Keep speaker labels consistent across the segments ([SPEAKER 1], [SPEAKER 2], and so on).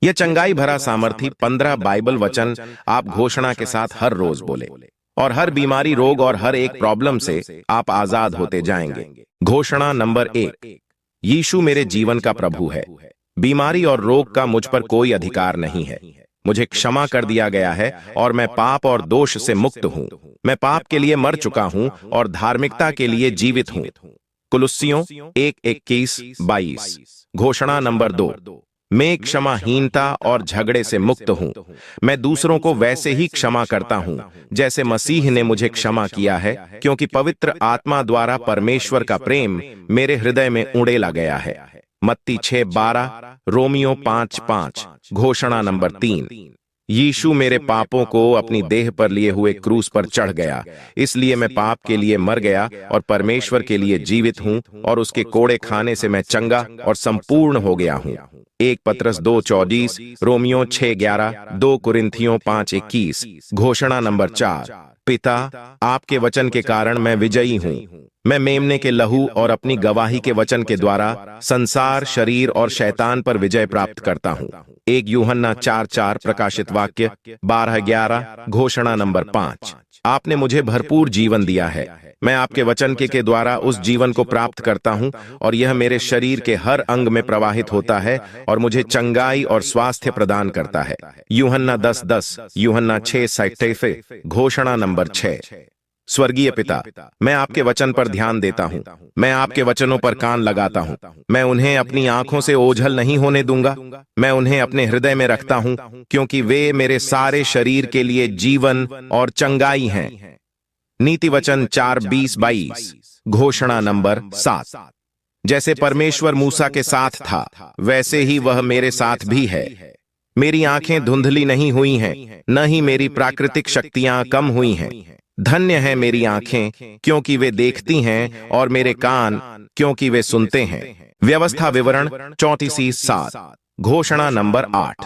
[SPEAKER 1] यह चंगाई भरा सामर्थी 15 बाइबल वचन आप घोषणा के साथ हर रोज बोले और हर बीमारी, रोग और हर एक प्रॉब्लम से आप आजाद होते जाएंगे। घोषणा नंबर 1, यीशु मेरे जीवन का प्रभु है। बीमारी और रोग का मुझ पर कोई अधिकार नहीं है। मुझे क्षमा कर दिया गया है और मैं पाप और दोष से मुक्त हूं। मैं पाप के लिए मर चुका हूं और धार्मिकता के लिए जीवित हूं। कुलुस्सियों 1:21-22। घोषणा नंबर 2, मैं क्षमाहीनता और झगड़े से मुक्त हूं। मैं दूसरों को वैसे ही क्षमा करता हूं जैसे मसीह ने मुझे क्षमा किया है, क्योंकि पवित्र आत्मा द्वारा परमेश्वर का प्रेम मेरे हृदय में उड़ेला गया है। मत्ती 6:12, रोमियो 5:5। घोषणा नंबर 3, यीशु मेरे पापों को अपनी देह पर लिए हुए क्रूस पर चढ़ गया, इसलिए मैं पाप के लिए मर गया और परमेश्वर के लिए जीवित हूं, और उसके कोड़े खाने से मैं चंगा और संपूर्ण हो गया हूं। 1 पतरस 2:24, रोमियो 6:11, 2 कुरिन्थियों 5:21। घोषणा नंबर 4, पिता, आपके वचन के कारण मैं विजयी हूं। मैं मेमने के लहू और अपनी गवाही के वचन के द्वारा संसार, शरीर और शैतान पर विजय प्राप्त करता हूं। 1 यूहन्ना 4:4, प्रकाशित वाक्य 12:11। घोषणा नंबर 5, आपने मुझे भरपूर जीवन दिया है। मैं आपके वचन के द्वारा उस जीवन को प्राप्त करता हूं और यह मेरे शरीर के हर अंग में प्रवाहित होता है और मुझे चंगाई और स्वास्थ्य प्रदान करता है। यूहन्ना 10:10, यूहन्ना 6:27। घोषणा नंबर 6, स्वर्गीय पिता, मैं आपके वचन पर ध्यान देता हूं। मैं आपके वचनों पर कान लगाता हूं। मैं उन्हें अपनी आंखों से ओझल नहीं होने दूंगा। मैं उन्हें अपने हृदय में रखता हूं, क्योंकि वे मेरे सारे शरीर के लिए जीवन और चंगाई हैं। नीति वचन 4:20-22। घोषणा नंबर 7, जैसे परमेश्वर मूसा के साथ था, वैसे ही वह मेरे साथ भी है। मेरी आंखें धुंधली नहीं हुई हैं, न ही मेरी प्राकृतिक शक्तियां कम हुई हैं। धन्य है मेरी आंखें, क्योंकि वे देखती हैं, और मेरे कान, क्योंकि वे सुनते हैं। व्यवस्था विवरण 34:7। घोषणा नंबर 8,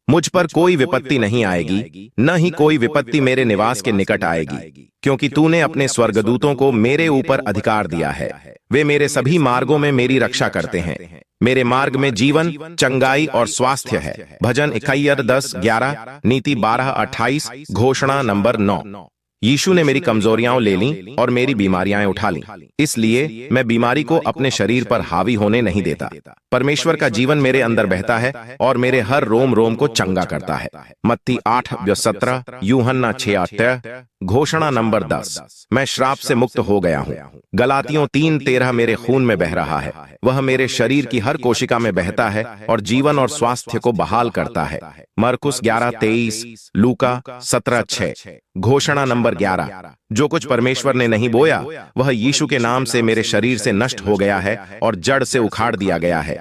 [SPEAKER 1] मुझ पर कोई विपत्ति नहीं आएगी, न ही कोई विपत्ति मेरे निवास के निकट आएगी, क्योंकि तूने अपने स्वर्गदूतों को मेरे ऊपर अधिकार दिया है। वे मेरे सभी मार्गों में मेरी रक्षा करते हैं। मेरे मार्ग में जीवन, चंगाई और स्वास्थ्य है। भजन 10:11, नीति 12:28। घोषणा नंबर 9, यीशु ने मेरी कमजोरियां ले लीं और मेरी बीमारियां उठा लीं, इसलिए मैं बीमारी को अपने शरीर पर हावी होने नहीं देता। परमेश्वर का जीवन मेरे अंदर बहता है और मेरे हर रोम रोम को चंगा करता है। मत्ती 8:17, यूहन्ना 6:8। घोषणा नंबर 10, मैं श्राप से मुक्त हो गया हूं। गलातियों 3:13 मेरे खून में बह रहा है। वह मेरे शरीर की हर कोशिका में बहता है और जीवन और स्वास्थ्य को बहाल करता है। मरकुस 11:23, लूका 17:6। घोषणा नंबर 11, जो कुछ परमेश्वर ने नहीं बोया, वह यीशु के नाम से मेरे शरीर से नष्ट हो गया है और जड़ से उखाड़ दिया गया है।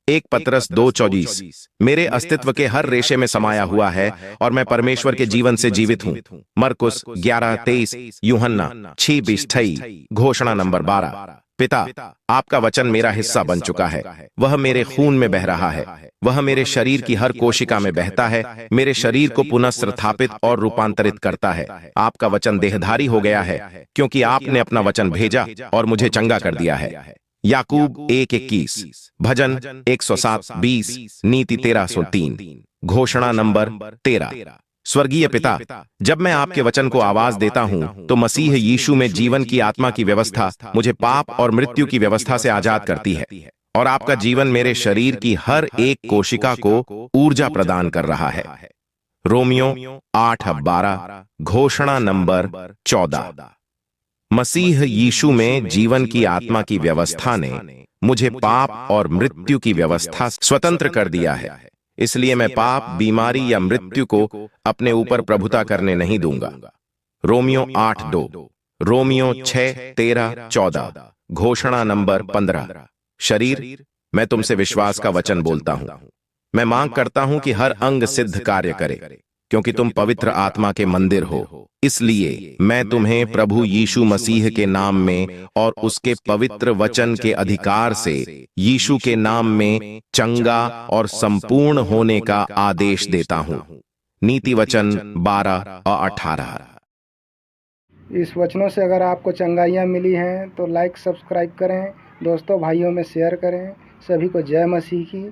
[SPEAKER 1] 1 पतरस 2:24, मेरे अस्तित्व के हर रेशे में समाया हुआ है और मैं परमेश्वर के जीवन से जीवित हूं। मरकुस 11:23, यूहन्ना 6:28। घोषणा नंबर 12, पिता, आपका वचन मेरा हिस्सा बन चुका है। वह मेरे खून में बह रहा है। वह मेरे शरीर की हर कोशिका में बहता है, मेरे शरीर को पुनः स्थापित और रूपांतरित करता है। आपका वचन देहधारी हो गया है, क्योंकि आपने अपना वचन भेजा और मुझे चंगा कर दिया है। याकूब 1:21, भजन 107:20, नीति 1303। घोषणा नंबर 13, स्वर्गीय पिता, जब मैं आपके वचन को आवाज देता हूं, तो मसीह यीशु में जीवन की आत्मा की व्यवस्था मुझे पाप और मृत्यु की व्यवस्था से आजाद करती है, और आपका जीवन मेरे शरीर की हर एक कोशिका को ऊर्जा प्रदान कर रहा है। रोमियो 8:12। घोषणा नंबर 14, मसीह यीशु में जीवन की आत्मा की व्यवस्था ने मुझे पाप और मृत्यु की व्यवस्था से स्वतंत्र कर दिया है, इसलिए मैं पाप, बीमारी या मृत्यु को अपने ऊपर प्रभुता करने नहीं दूंगा। Romeo 8:2, Romeo 6:13-14। घोषणा नंबर 15, शरीर, मैं तुमसे विश्वास का वचन बोलता हूं। मैं मांग करता हूं कि हर अंग सिद्ध कार्य करे, क्योंकि तुम पवित्र आत्मा के मंदिर हो। इसलिए मैं तुम्हें प्रभु यीशु मसीह के नाम में और उसके पवित्र वचन के अधिकार से यीशु के नाम में चंगा और संपूर्ण होने का आदेश देता हूं। नीति वचन 12-18।
[SPEAKER 2] इस वचनों से अगर आपको चंगाइयाँ मिली हैं तो लाइक सब्सक्राइब करें, दोस्तों भाइयों में शेयर करें। सभी को जय मसीह की।